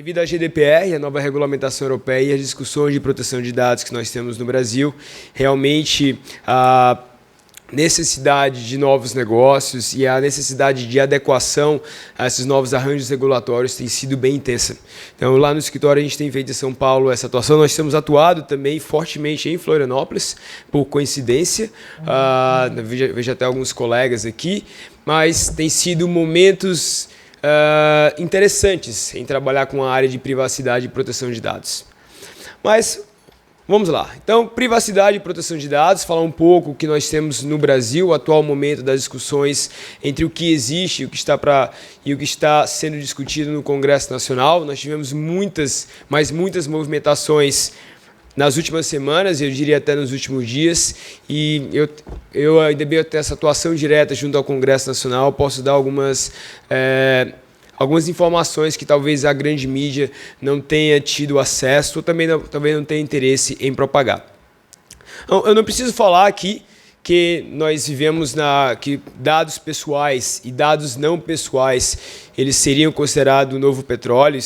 Devido à GDPR, a nova regulamentação europeia e as discussões de proteção de dados que nós temos no Brasil, realmente a necessidade de novos negócios e a necessidade de adequação a esses novos arranjos regulatórios tem sido bem intensa. Então, lá no escritório, a gente tem feito em São Paulo essa atuação. Nós temos atuado também fortemente em Florianópolis, por coincidência. Vejo até alguns colegas aqui, mas tem sido momentos interessantes em trabalhar com a área de privacidade e proteção de dados. Mas vamos lá. Então, privacidade e proteção de dados, falar um pouco o que nós temos no Brasil, o atual momento das discussões entre o que existe e o que está sendo discutido no Congresso Nacional. Nós tivemos muitas movimentações nas últimas semanas, eu diria até nos últimos dias, e eu ainda bem ter essa atuação direta junto ao Congresso Nacional, posso dar algumas informações que talvez a grande mídia não tenha tido acesso ou também não tenha interesse em propagar. Eu não preciso falar aqui que nós vivemos que dados pessoais e dados não pessoais eles seriam considerados o novo petróleo.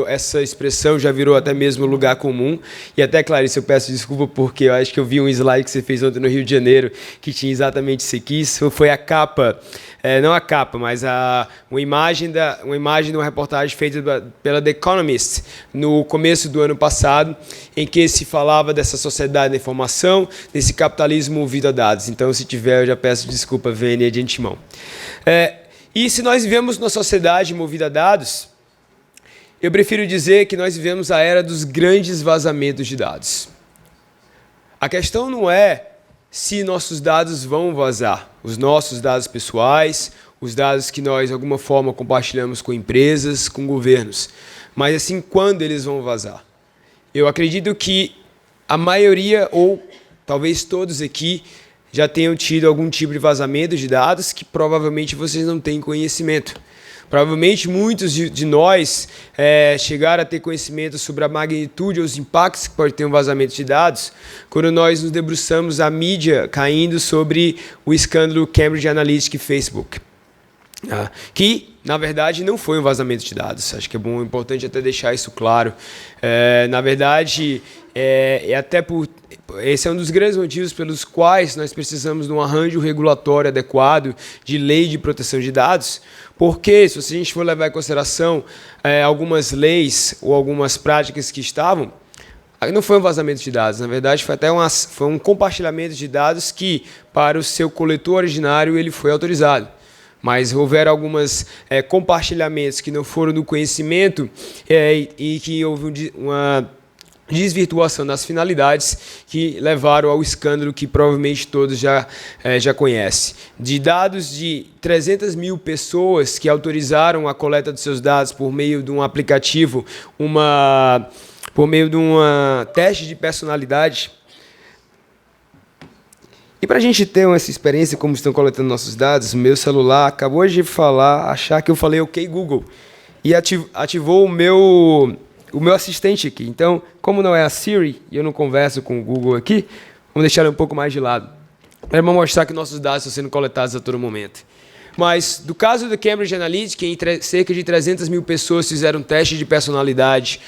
Essa expressão já virou até mesmo lugar comum. E até, Clarice, eu peço desculpa porque eu acho que eu vi um slide que você fez ontem no Rio de Janeiro que tinha exatamente isso aqui. Isso foi a capa, não a capa, mas uma imagem de uma reportagem feita pela The Economist no começo do ano passado, em que se falava dessa sociedade da informação, desse capitalismo movido a dados. Então, se tiver, eu já peço desculpa, Vênia, de antemão. E se nós vivemos numa sociedade movida a dados, eu prefiro dizer que nós vivemos a era dos grandes vazamentos de dados. A questão não é se nossos dados vão vazar, os nossos dados pessoais, os dados que nós, de alguma forma, compartilhamos com empresas, com governos, mas assim, quando eles vão vazar. Eu acredito que a maioria, ou talvez todos aqui, já tenham tido algum tipo de vazamento de dados que provavelmente vocês não têm conhecimento. Provavelmente muitos de nós chegaram a ter conhecimento sobre a magnitude ou os impactos que pode ter um vazamento de dados quando nós nos debruçamos a mídia caindo sobre o escândalo Cambridge Analytica e Facebook. Que, na verdade, não foi um vazamento de dados. Acho que é importante até deixar isso claro. Na verdade, esse é um dos grandes motivos pelos quais nós precisamos de um arranjo regulatório adequado de lei de proteção de dados, porque, se a gente for levar em consideração algumas leis ou algumas práticas que estavam, não foi um vazamento de dados, na verdade foi um compartilhamento de dados que, para o seu coletor originário, ele foi autorizado. Mas houveram alguns compartilhamentos que não foram do conhecimento e que houve uma desvirtuação das finalidades que levaram ao escândalo que provavelmente todos já conhecem. De dados de 300 mil pessoas que autorizaram a coleta dos seus dados por meio de um aplicativo, por meio de um teste de personalidade. E para a gente ter essa experiência como estão coletando nossos dados, meu celular acabou de achar que eu falei OK Google e ativou o meu assistente aqui. Então, como não é a Siri e eu não converso com o Google aqui, vamos deixar ele um pouco mais de lado. Para mostrar que nossos dados estão sendo coletados a todo momento. Mas, do caso do Cambridge Analytica, cerca de 300 mil pessoas fizeram um teste de personalidade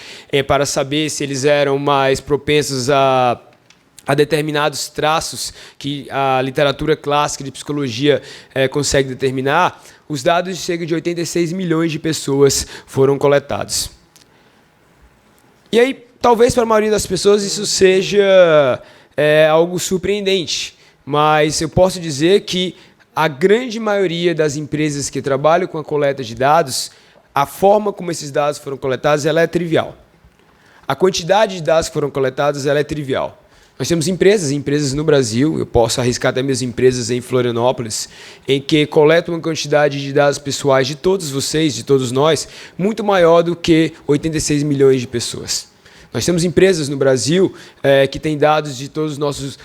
para saber se eles eram mais propensos a determinados traços que a literatura clássica de psicologia consegue determinar. Os dados de cerca de 86 milhões de pessoas foram coletados. E aí, talvez para a maioria das pessoas isso seja algo surpreendente, mas eu posso dizer que a grande maioria das empresas que trabalham com a coleta de dados, a forma como esses dados foram coletados ela é trivial. A quantidade de dados que foram coletados ela é trivial. Nós temos empresas no Brasil, eu posso arriscar até mesmo empresas em Florianópolis, em que coletam uma quantidade de dados pessoais de todos vocês, de todos nós, muito maior do que 86 milhões de pessoas. Nós temos empresas no Brasil que têm dados de todos os nossos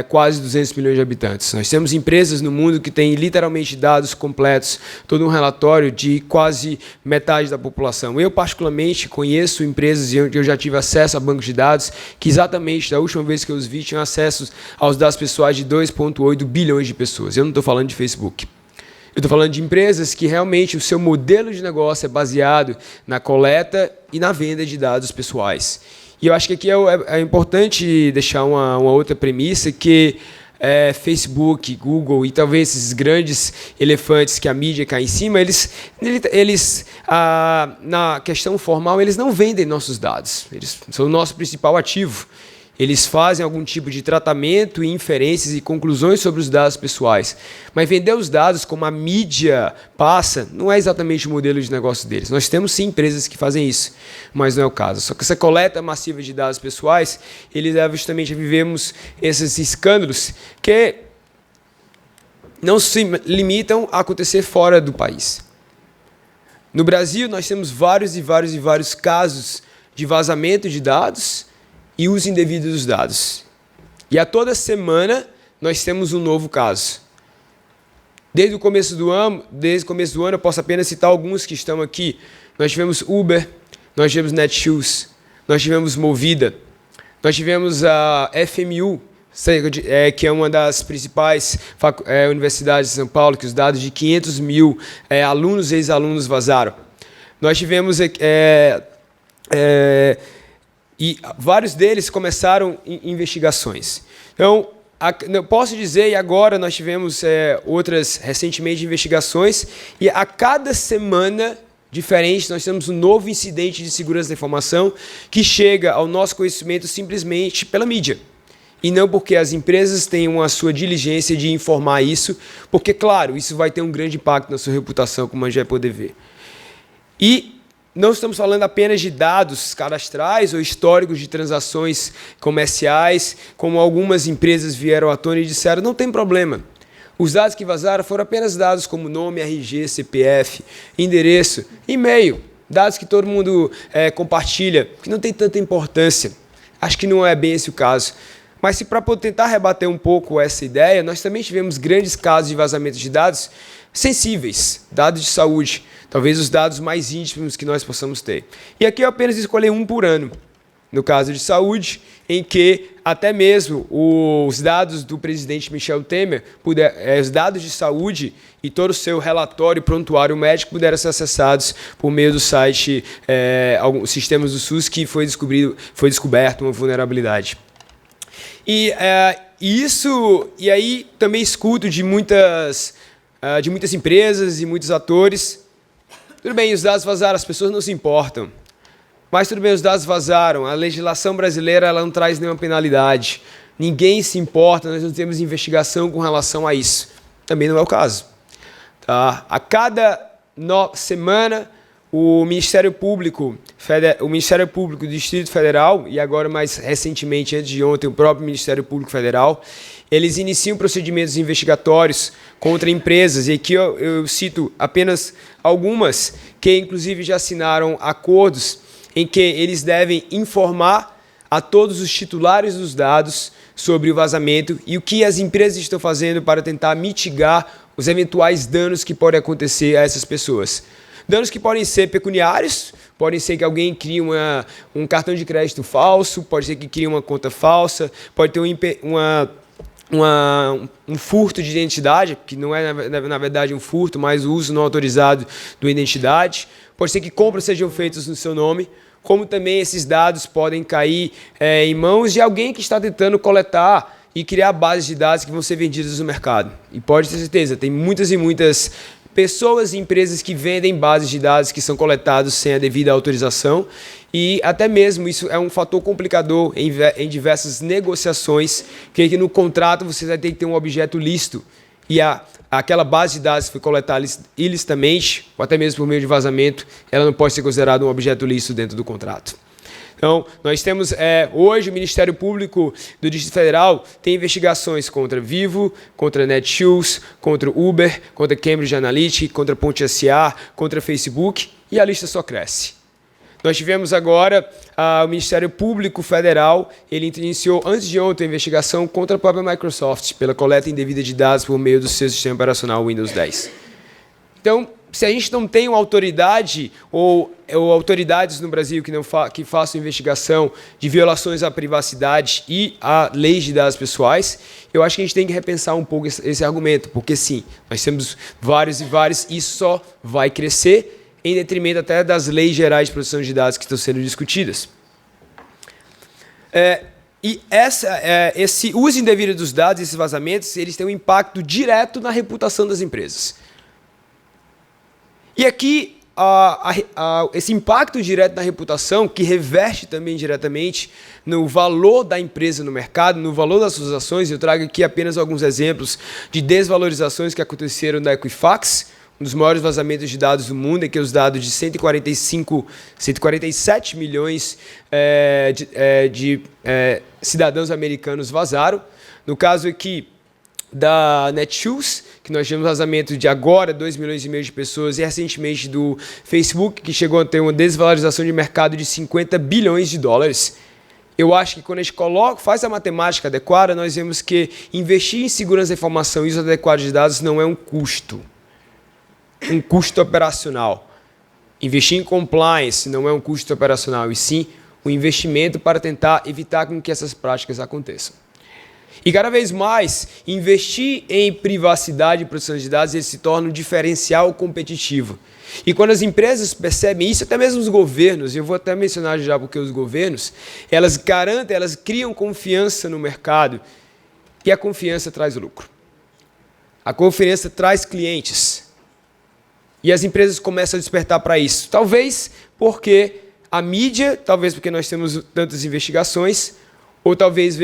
quase 200 milhões de habitantes. Nós temos empresas no mundo que têm literalmente dados completos, todo um relatório de quase metade da população. Eu, particularmente, conheço empresas e eu já tive acesso a bancos de dados que exatamente, da última vez que eu os vi, tinham acesso aos dados pessoais de 2,8 bilhões de pessoas. Eu não estou falando de Facebook. Eu estou falando de empresas que realmente o seu modelo de negócio é baseado na coleta e na venda de dados pessoais. E eu acho que aqui é importante deixar uma outra premissa, que Facebook, Google e talvez esses grandes elefantes que a mídia cai em cima, na questão formal, eles não vendem nossos dados. Eles são o nosso principal ativo. Eles fazem algum tipo de tratamento, inferências e conclusões sobre os dados pessoais. Mas vender os dados como a mídia passa não é exatamente o modelo de negócio deles. Nós temos sim empresas que fazem isso, mas não é o caso. Só que essa coleta massiva de dados pessoais, eles leva justamente a vivermos esses escândalos que não se limitam a acontecer fora do país. No Brasil, nós temos vários casos de vazamento de dados e uso indevido dos dados. E a toda semana nós temos um novo caso. Desde o começo do ano, eu posso apenas citar alguns que estão aqui. Nós tivemos Uber, nós tivemos Netshoes, nós tivemos Movida, nós tivemos a FMU, que é uma das principais universidades de São Paulo, que os dados de 500 mil alunos e ex-alunos vazaram. Nós tivemos e vários deles começaram investigações. Então, eu posso dizer, e agora nós tivemos outras recentemente investigações, e a cada semana diferente nós temos um novo incidente de segurança da informação que chega ao nosso conhecimento simplesmente pela mídia. E não porque as empresas tenham a sua diligência de informar isso, porque, claro, isso vai ter um grande impacto na sua reputação, como a gente vai poder ver. E não estamos falando apenas de dados cadastrais ou históricos de transações comerciais, como algumas empresas vieram à tona e disseram, não tem problema. Os dados que vazaram foram apenas dados como nome, RG, CPF, endereço, e-mail, dados que todo mundo compartilha, que não tem tanta importância. Acho que não é bem esse o caso. Mas para tentar rebater um pouco essa ideia, nós também tivemos grandes casos de vazamento de dados sensíveis, dados de saúde, talvez os dados mais íntimos que nós possamos ter. E aqui eu apenas escolhi um por ano, no caso de saúde, em que até mesmo os dados do presidente Michel Temer, os dados de saúde e todo o seu relatório prontuário médico puderam ser acessados por meio do site, alguns sistemas do SUS, que foi descoberto uma vulnerabilidade. E aí também escuto de muitas empresas e muitos atores, tudo bem, os dados vazaram, as pessoas não se importam. Mas tudo bem, os dados vazaram, a legislação brasileira ela não traz nenhuma penalidade. Ninguém se importa, nós não temos investigação com relação a isso. Também não é o caso. Tá? A cada semana, o Ministério Público do Distrito Federal, e agora mais recentemente, antes de ontem, o próprio Ministério Público Federal, eles iniciam procedimentos investigatórios contra empresas, e aqui eu cito apenas algumas, que inclusive já assinaram acordos em que eles devem informar a todos os titulares dos dados sobre o vazamento e o que as empresas estão fazendo para tentar mitigar os eventuais danos que podem acontecer a essas pessoas. Danos que podem ser pecuniários, podem ser que alguém crie um cartão de crédito falso, pode ser que crie uma conta falsa, pode ter um furto de identidade, que não é na verdade um furto, mas o uso não autorizado da identidade. Pode ser que compras sejam feitas no seu nome, como também esses dados podem cair em mãos de alguém que está tentando coletar e criar bases de dados que vão ser vendidas no mercado. E pode ter certeza, tem muitas e muitas pessoas e empresas que vendem bases de dados que são coletados sem a devida autorização, e até mesmo isso é um fator complicador em diversas negociações, que no contrato você vai ter que ter um objeto lícito, e aquela base de dados que foi coletada ilicitamente, ou até mesmo por meio de vazamento, ela não pode ser considerada um objeto lícito dentro do contrato. Então, nós temos hoje o Ministério Público do Distrito Federal tem investigações contra Vivo, contra Netshoes, contra Uber, contra Cambridge Analytica, contra Ponte SA, contra Facebook, e a lista só cresce. Nós tivemos agora o Ministério Público Federal, ele iniciou antes de ontem a investigação contra a própria Microsoft pela coleta indevida de dados por meio do seu sistema operacional Windows 10. Então, se a gente não tem uma autoridade ou autoridades no Brasil que façam investigação de violações à privacidade e à lei de dados pessoais, eu acho que a gente tem que repensar um pouco esse argumento, porque sim, nós temos vários e isso só vai crescer em detrimento até das leis gerais de proteção de dados que estão sendo discutidas. Esse uso indevido dos dados, esses vazamentos, eles têm um impacto direto na reputação das empresas. E aqui, esse impacto direto na reputação, que reverte também diretamente no valor da empresa no mercado, no valor das suas ações, eu trago aqui apenas alguns exemplos de desvalorizações que aconteceram na Equifax, um dos maiores vazamentos de dados do mundo, em que os dados de 147 milhões de cidadãos americanos vazaram. No caso aqui da Netshoes, que nós tivemos vazamento de agora 2,5 milhões de pessoas, e recentemente do Facebook, que chegou a ter uma desvalorização de mercado de 50 bilhões de dólares. Eu acho que quando a gente faz a matemática adequada, nós vemos que investir em segurança da informação e uso adequado de dados não é um custo operacional. Investir em compliance não é um custo operacional, e sim um investimento para tentar evitar com que essas práticas aconteçam. E cada vez mais, investir em privacidade e proteção de dados ele se torna um diferencial competitivo. E quando as empresas percebem isso, até mesmo os governos, eu vou até mencionar já porque os governos, elas criam confiança no mercado, e a confiança traz lucro. A confiança traz clientes. E as empresas começam a despertar para isso. Talvez porque a mídia, talvez porque nós temos tantas investigações, ou talvez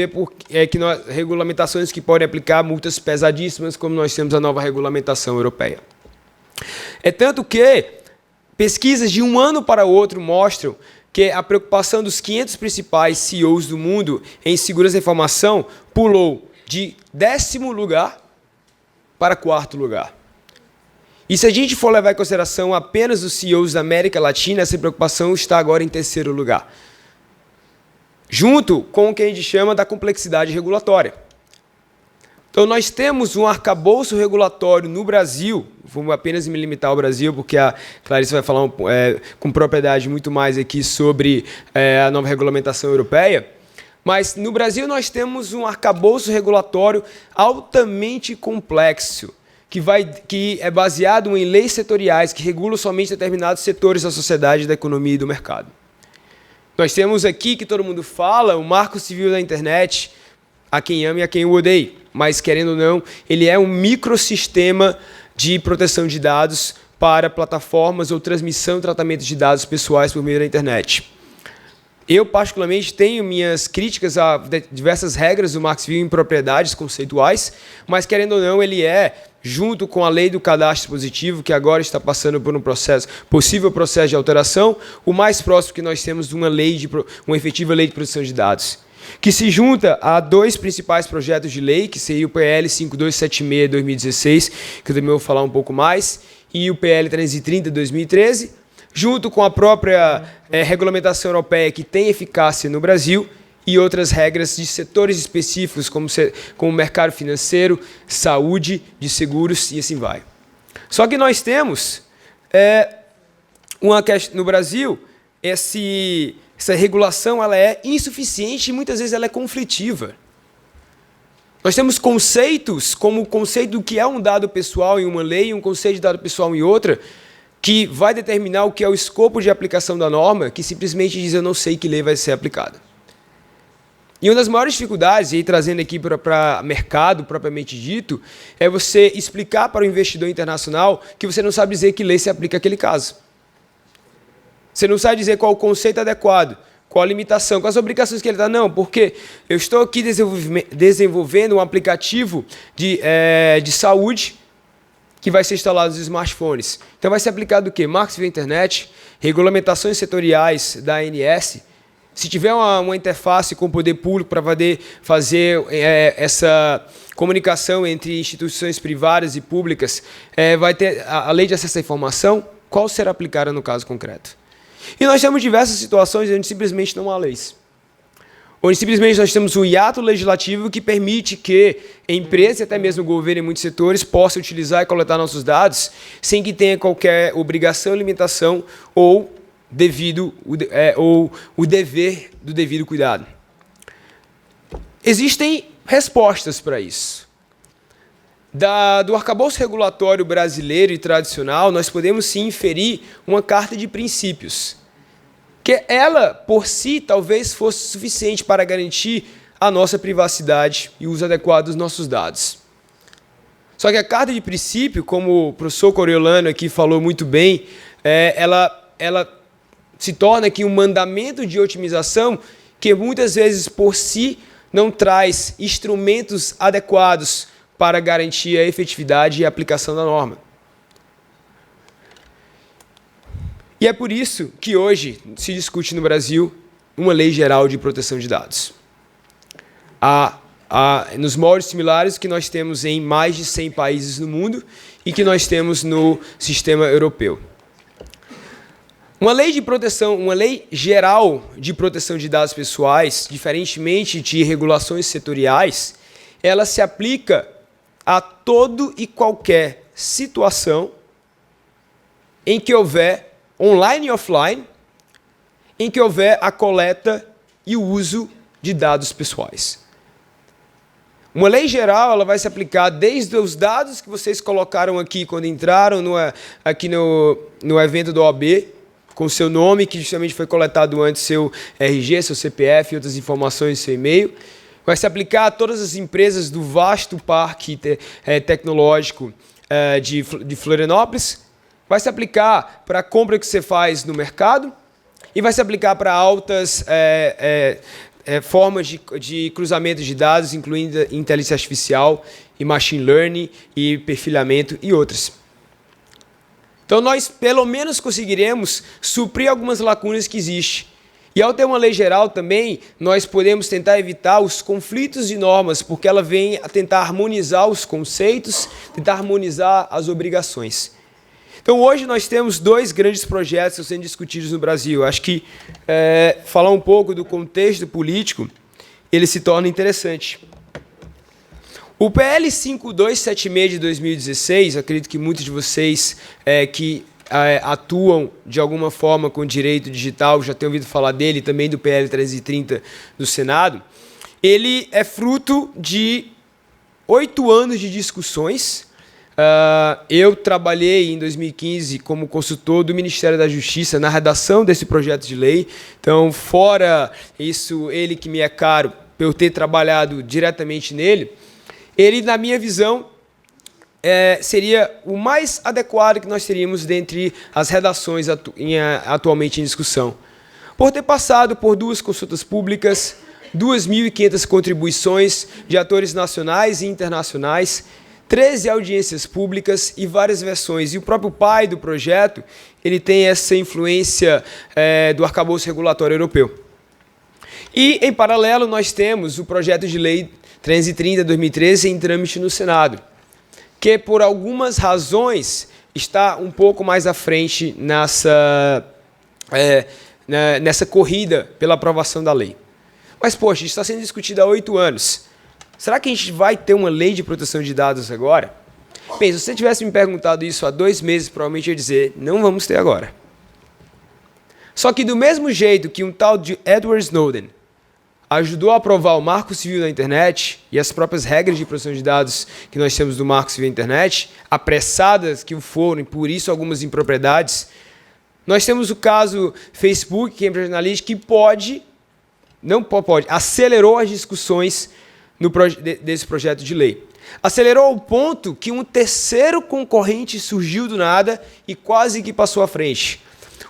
regulamentações que podem aplicar multas pesadíssimas, como nós temos a nova regulamentação europeia. É tanto que pesquisas de um ano para o outro mostram que a preocupação dos 500 principais CEOs do mundo em segurança da informação pulou de 10º lugar para 4º lugar. E se a gente for levar em consideração apenas os CEOs da América Latina, essa preocupação está agora em 3º lugar. Junto com o que a gente chama da complexidade regulatória. Então, nós temos um arcabouço regulatório no Brasil, vou apenas me limitar ao Brasil, porque a Clarice vai falar com propriedade muito mais aqui sobre a nova regulamentação europeia, mas no Brasil nós temos um arcabouço regulatório altamente complexo, que é baseado em leis setoriais que regulam somente determinados setores da sociedade, da economia e do mercado. Nós temos aqui, que todo mundo fala, o Marco Civil da Internet, a quem ama e a quem o odeia, mas, querendo ou não, ele é um microsistema de proteção de dados para plataformas ou transmissão e tratamento de dados pessoais por meio da internet. Eu, particularmente, tenho minhas críticas a diversas regras do Marco Civil em propriedades conceituais, mas, querendo ou não, ele junto com a lei do cadastro positivo, que agora está passando por possível processo de alteração, o mais próximo que nós temos de uma efetiva lei de proteção de dados, que se junta a 2 principais projetos de lei, que seria o PL 5276 de 2016, que eu também vou falar um pouco mais, e o PL 330 de 2013, junto com a própria regulamentação europeia que tem eficácia no Brasil, e outras regras de setores específicos, como o mercado financeiro, saúde, de seguros e assim vai. Só que nós temos, no Brasil, essa regulação ela é insuficiente e muitas vezes ela é conflitiva. Nós temos conceitos, como o conceito do que é um dado pessoal em uma lei e um conceito de dado pessoal em outra, que vai determinar o que é o escopo de aplicação da norma, que simplesmente diz eu não sei que lei vai ser aplicada. E uma das maiores dificuldades, e aí trazendo aqui para mercado propriamente dito, é você explicar para o investidor internacional que você não sabe dizer que lei se aplica àquele caso. Você não sabe dizer qual o conceito adequado, qual a limitação, quais as obrigações que ele está. Não, porque eu estou aqui desenvolvendo um aplicativo de saúde que vai ser instalado nos smartphones. Então vai ser aplicado o quê? Marco Civil Internet, regulamentações setoriais da ANS. Se tiver uma interface com o poder público para fazer essa comunicação entre instituições privadas e públicas, vai ter a lei de acesso à informação, qual será aplicada no caso concreto? E nós temos diversas situações onde simplesmente não há leis. onde simplesmente nós temos um hiato legislativo que permite que empresas e até mesmo o governo em muitos setores possam utilizar e coletar nossos dados sem que tenha qualquer obrigação, limitação ou o dever do devido cuidado. Existem respostas para isso. Do arcabouço regulatório brasileiro e tradicional, nós podemos sim inferir uma carta de princípios, que ela, por si, talvez fosse suficiente para garantir a nossa privacidade e o uso adequado dos nossos dados. Só que a carta de princípio, como o professor Coriolano aqui falou muito bem, ela se torna aqui um mandamento de otimização que muitas vezes, por si, não traz instrumentos adequados para garantir a efetividade e a aplicação da norma. E é por isso que hoje se discute no Brasil uma lei geral de proteção de dados. Nos moldes similares que nós temos em mais de 100 países no mundo e que nós temos no sistema europeu. Uma lei geral de proteção de dados pessoais, diferentemente de regulações setoriais, ela se aplica a todo e qualquer situação em que houver, online e offline, em que houver a coleta e o uso de dados pessoais. Uma lei geral ela vai se aplicar desde os dados que vocês colocaram aqui quando entraram aqui no evento do OAB, com seu nome, que justamente foi coletado antes, seu RG, seu CPF e outras informações, seu e-mail. Vai se aplicar a todas as empresas do vasto parque tecnológico de Florianópolis. Vai se aplicar para a compra que você faz no mercado. E vai se aplicar para altas formas de cruzamento de dados, incluindo inteligência artificial e machine learning e perfilhamento e outras. Então, nós, pelo menos, conseguiremos suprir algumas lacunas que existem. E, ao ter uma lei geral também, nós podemos tentar evitar os conflitos de normas, porque ela vem a tentar harmonizar os conceitos, tentar harmonizar as obrigações. Então, hoje, nós temos dois grandes projetos que estão sendo discutidos no Brasil. Acho que falar um pouco do contexto político, ele se torna interessante. O PL 5276 de 2016, acredito que muitos de vocês que atuam de alguma forma com direito digital já tenham ouvido falar dele, também do PL 330 do Senado, ele é fruto de 8 anos de discussões. Eu trabalhei em 2015 como consultor do Ministério da Justiça na redação desse projeto de lei. Então, fora isso, ele que me é caro, por eu ter trabalhado diretamente nele, ele, na minha visão, seria o mais adequado que nós teríamos dentre as redações atualmente em discussão. Por ter passado por 2 consultas públicas, 2.500 contribuições de atores nacionais e internacionais, 13 audiências públicas e várias versões. E o próprio pai do projeto, ele tem essa influência do arcabouço regulatório europeu. E, em paralelo, nós temos o projeto de lei 330/2013 em trâmite no Senado, que, por algumas razões, está um pouco mais à frente nessa corrida pela aprovação da lei. Mas, poxa, isso está sendo discutido há 8 anos. Será que a gente vai ter uma lei de proteção de dados agora? Bem, se você tivesse me perguntado isso há 2 meses, provavelmente eu ia dizer, não vamos ter agora. Só que do mesmo jeito que um tal de Edward Snowden ajudou a aprovar o Marco Civil da Internet e as próprias regras de proteção de dados que nós temos do Marco Civil da Internet, apressadas que foram, e por isso algumas impropriedades, nós temos o caso Facebook, Cambridge Analytica, que acelerou as discussões desse projeto de lei. Acelerou ao ponto que um terceiro concorrente surgiu do nada e quase que passou à frente.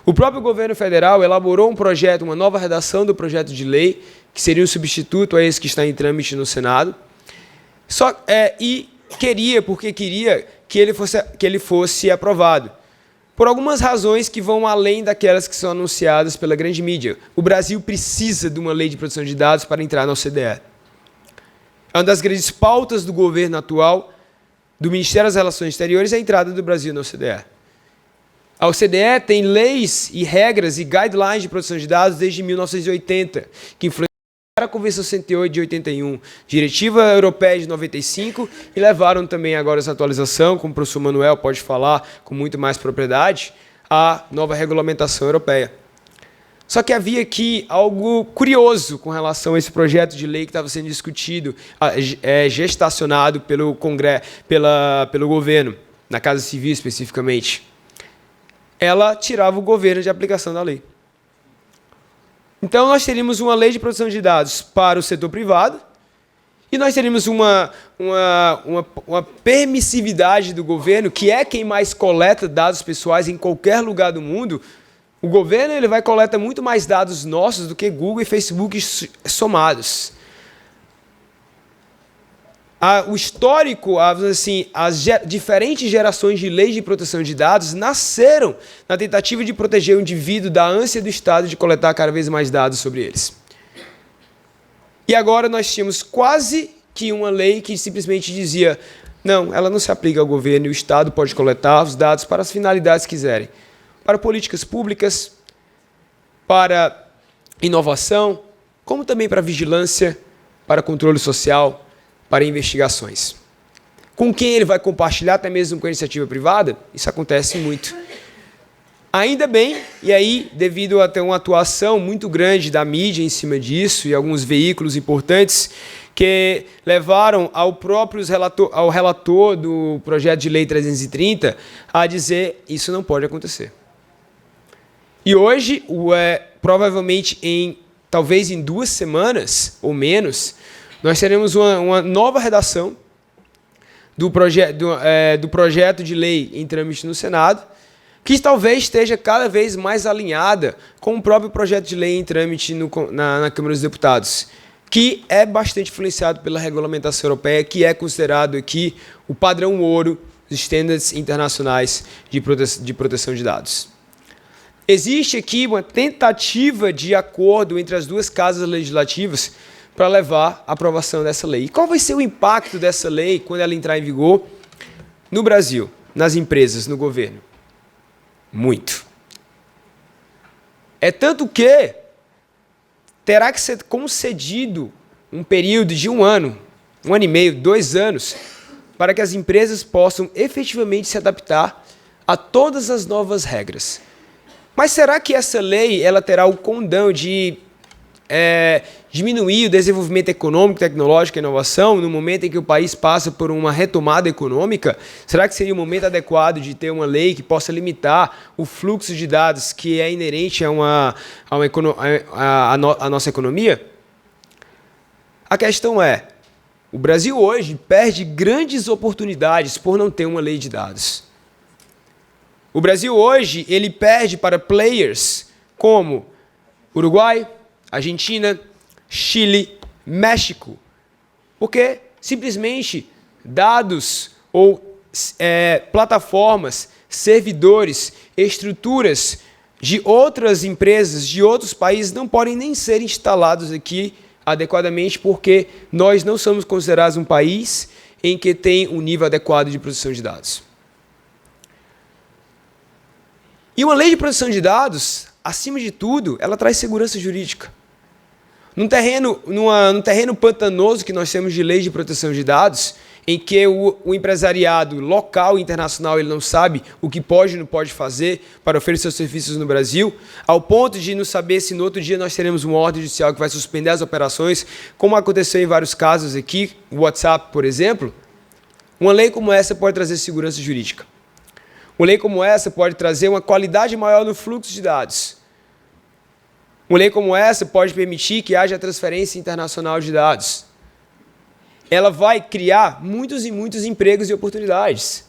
O próprio governo federal elaborou um projeto, uma nova redação do projeto de lei, que seria um substituto a esse que está em trâmite no Senado, e queria que ele fosse aprovado, por algumas razões que vão além daquelas que são anunciadas pela grande mídia. O Brasil precisa de uma lei de proteção de dados para entrar na OCDE. Uma das grandes pautas do governo atual, do Ministério das Relações Exteriores, é a entrada do Brasil na OCDE. A OCDE tem leis e regras e guidelines de proteção de dados desde 1980, que influenciam a Convenção 108 de 81, Diretiva Europeia de 95, e levaram também agora essa atualização, como o professor Manuel pode falar com muito mais propriedade, a nova regulamentação europeia. Só que havia aqui algo curioso com relação a esse projeto de lei que estava sendo discutido, gestacionado pelo pelo governo, na Casa Civil especificamente. Ela tirava o governo de aplicação da lei. Então, nós teríamos uma lei de proteção de dados para o setor privado e nós teríamos uma permissividade do governo, que é quem mais coleta dados pessoais em qualquer lugar do mundo. O governo ele vai coletar muito mais dados nossos do que Google e Facebook somados. O histórico, assim, as diferentes gerações de leis de proteção de dados nasceram na tentativa de proteger o indivíduo da ânsia do Estado de coletar cada vez mais dados sobre eles. E agora nós tínhamos quase que uma lei que simplesmente dizia não, ela não se aplica ao governo e o Estado pode coletar os dados para as finalidades que quiserem. Para políticas públicas, para inovação, como também para vigilância, para controle social, para investigações. Com quem ele vai compartilhar, até mesmo com a iniciativa privada, isso acontece muito. Ainda bem, e aí, devido a ter uma atuação muito grande da mídia em cima disso, e alguns veículos importantes, que levaram ao relator do projeto de lei 330 a dizer isso não pode acontecer. E hoje, provavelmente, talvez em 2 semanas ou menos, nós teremos uma nova redação do projeto de lei em trâmite no Senado, que talvez esteja cada vez mais alinhada com o próprio projeto de lei em trâmite na Câmara dos Deputados, que é bastante influenciado pela regulamentação europeia, que é considerado aqui o padrão ouro dos standards internacionais de proteção de dados. Existe aqui uma tentativa de acordo entre as duas casas legislativas para levar à aprovação dessa lei. E qual vai ser o impacto dessa lei quando ela entrar em vigor no Brasil, nas empresas, no governo? Muito. É tanto que terá que ser concedido um período de 1 ano, 1 ano e meio, 2 anos, para que as empresas possam efetivamente se adaptar a todas as novas regras. Mas será que essa lei ela terá o condão de diminuir o desenvolvimento econômico, tecnológico e inovação no momento em que o país passa por uma retomada econômica? Será que seria o momento adequado de ter uma lei que possa limitar o fluxo de dados que é inerente à nossa economia? A questão é, o Brasil hoje perde grandes oportunidades por não ter uma lei de dados. O Brasil hoje ele perde para players como Uruguai, Argentina, Chile, México, porque simplesmente dados ou plataformas, servidores, estruturas de outras empresas, de outros países não podem nem ser instalados aqui adequadamente porque nós não somos considerados um país em que tem um nível adequado de proteção de dados. E uma lei de proteção de dados, acima de tudo, ela traz segurança jurídica. Num terreno pantanoso que nós temos de leis de proteção de dados, em que o empresariado local e internacional ele não sabe o que pode e não pode fazer para oferecer seus serviços no Brasil, ao ponto de não saber se no outro dia nós teremos uma ordem judicial que vai suspender as operações, como aconteceu em vários casos aqui, o WhatsApp, por exemplo. Uma lei como essa pode trazer segurança jurídica. Uma lei como essa pode trazer uma qualidade maior no fluxo de dados. Uma lei como essa pode permitir que haja transferência internacional de dados. Ela vai criar muitos e muitos empregos e oportunidades,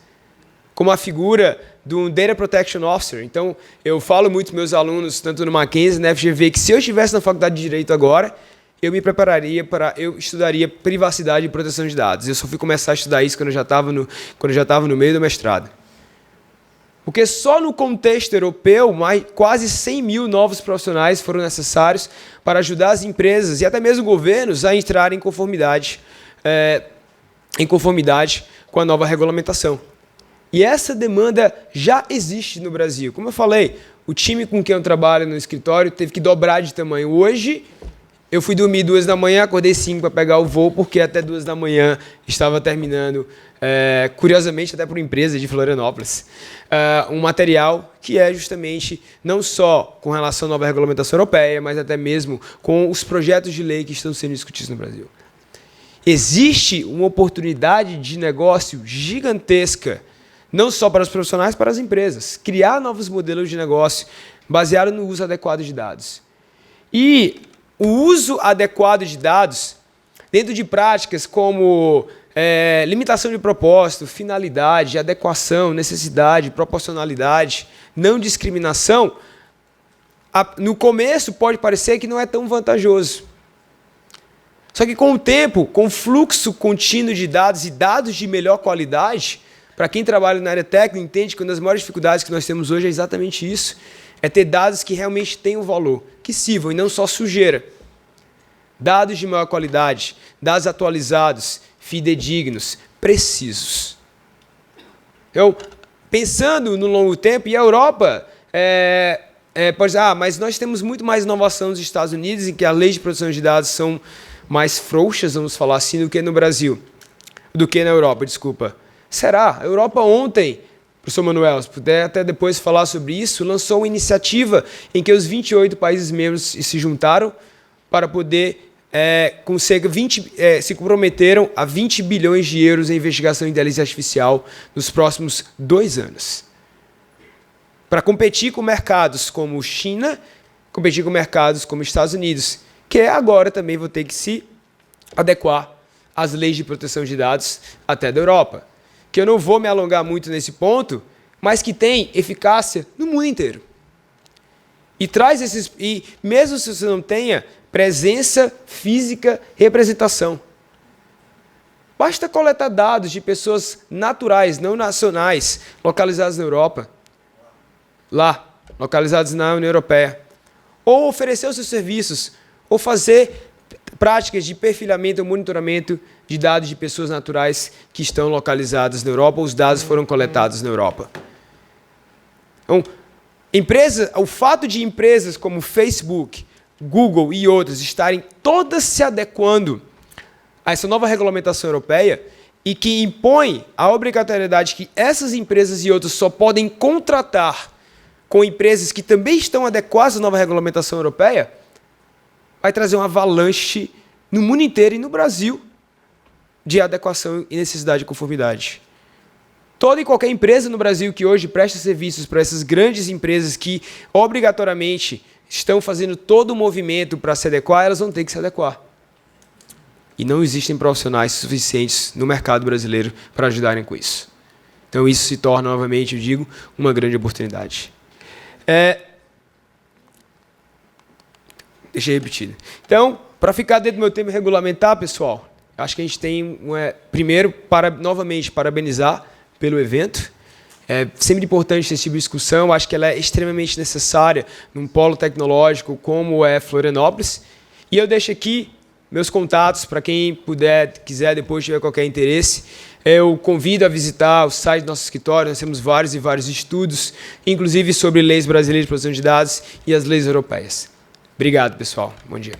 como a figura do Data Protection Officer. Então, eu falo muito para meus alunos, tanto no Mackenzie, na FGV, que se eu estivesse na faculdade de Direito agora, eu estudaria privacidade e proteção de dados. Eu só fui começar a estudar isso quando eu já estava no meio do mestrado. Porque só no contexto europeu, quase 100 mil novos profissionais foram necessários para ajudar as empresas e até mesmo governos a entrarem em conformidade com a nova regulamentação. E essa demanda já existe no Brasil. Como eu falei, o time com quem eu trabalho no escritório teve que dobrar de tamanho. Hoje, Eu fui dormir 2 da manhã, acordei 5 para pegar o voo, porque até 2 da manhã estava terminando, curiosamente, até por uma empresa de Florianópolis, um material que é justamente não só com relação à nova regulamentação europeia, mas até mesmo com os projetos de lei que estão sendo discutidos no Brasil. Existe uma oportunidade de negócio gigantesca, não só para os profissionais, para as empresas. Criar novos modelos de negócio baseados no uso adequado de dados. E o uso adequado de dados, dentro de práticas como limitação de propósito, finalidade, adequação, necessidade, proporcionalidade, não discriminação, no começo pode parecer que não é tão vantajoso. Só que com o tempo, com o fluxo contínuo de dados e dados de melhor qualidade, para quem trabalha na área técnica, entende que uma das maiores dificuldades que nós temos hoje é exatamente isso. É ter dados que realmente tenham valor, que sirvam e não só sujeira. Dados de maior qualidade, dados atualizados, fidedignos, precisos. Então, pensando no longo tempo, e a Europa pode dizer, mas nós temos muito mais inovação nos Estados Unidos, em que as leis de proteção de dados são mais frouxas, vamos falar assim, do que no Brasil, do que na Europa, desculpa. Será? A Europa ontem, professor Manuel, se puder até depois falar sobre isso, lançou uma iniciativa em que os 28 países membros se juntaram para poder, com cerca de se comprometeram a 20 bilhões de euros em investigação em inteligência artificial nos próximos 2 anos. Para competir com mercados como China, competir com mercados como Estados Unidos, que agora também vão ter que se adequar às leis de proteção de dados até da Europa. Que eu não vou me alongar muito nesse ponto, mas que tem eficácia no mundo inteiro. E mesmo se você não tenha presença física, representação. Basta coletar dados de pessoas naturais, não nacionais, localizadas na Europa, localizados na União Europeia. Ou oferecer os seus serviços, ou fazer práticas de perfilhamento ou monitoramento de dados de pessoas naturais que estão localizadas na Europa, ou os dados foram coletados na Europa. Então, o fato de empresas como Facebook, Google e outras estarem todas se adequando a essa nova regulamentação europeia e que impõe a obrigatoriedade que essas empresas e outras só podem contratar com empresas que também estão adequadas à nova regulamentação europeia, vai trazer uma avalanche no mundo inteiro e no Brasil de adequação e necessidade de conformidade. Toda e qualquer empresa no Brasil que hoje presta serviços para essas grandes empresas que obrigatoriamente estão fazendo todo o movimento para se adequar, elas vão ter que se adequar. E não existem profissionais suficientes no mercado brasileiro para ajudarem com isso. Então isso se torna, novamente, eu digo, uma grande oportunidade. Deixei repetido. Então, para ficar dentro do meu tempo regulamentar, pessoal, acho que a gente tem, primeiro, novamente, parabenizar pelo evento. É sempre importante ter esse tipo de discussão. Acho que ela é extremamente necessária num polo tecnológico como é Florianópolis. E eu deixo aqui meus contatos para quem quiser depois tiver qualquer interesse. Eu convido a visitar o site do nosso escritório. Nós temos vários e vários estudos, inclusive sobre leis brasileiras de proteção de dados e as leis europeias. Obrigado, pessoal. Bom dia.